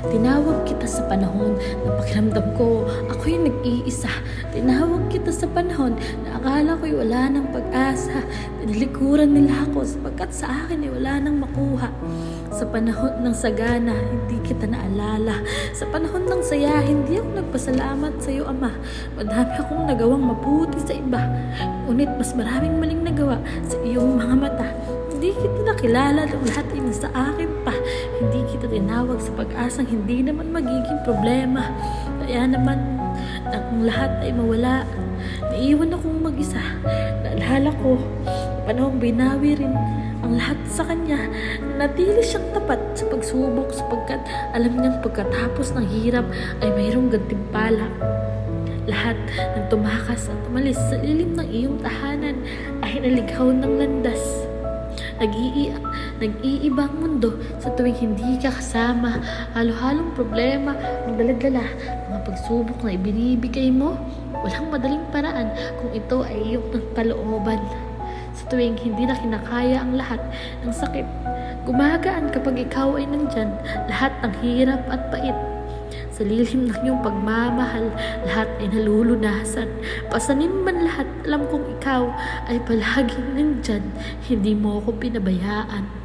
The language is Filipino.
Tinawag kita sa panahon na pakiramdam ko ako'y nag-iisa. Tinawag kita sa panahon na akala ko'y wala ng pag-asa. Tinalikuran nila ako sapagkat sa akin ay wala nang makuha. Sa panahon ng sagana, hindi kita naalala. Sa panahon ng saya, hindi ako nagpasalamat sa iyo, Ama. Madami akong nagawang mabuti sa iba, ngunit mas maraming maling nagawa sa iyong mga mata. Hindi kita nakilala nung lahat ay nasa akin pa. Hindi kita tinawag sa pag-asang hindi naman magiging problema. Kaya naman, ang lahat ay mawala. Naiwan akong mag-isa. Naalala ko, panahong binawi rin ang lahat sa kanya. Natili siyang tapat sa pagsubok sapagkat alam niyang pagkatapos ng hirap ay mayroong gantimpala. Lahat ng tumakas at umalis sa lilim ng iyong tahanan ay naligaw ng landas. Nag-iibang mundo sa tuwing hindi ka kasama. Halo-halong problema ang daladala, mga pagsubok na ibinibigay mo. Walang madaling paraan kung ito ay iyong kalooban. Sa tuwing hindi na kinakaya ang lahat ng sakit, gumagaan kapag ikaw ay nandyan. Lahat ng hirap at pait, sa lilim ng iyong pagmamahal, lahat ay nalulunasan. Pasanin man lahat, alam kong ikaw ay palaging nandyan. Hindi mo ako pinabayaan.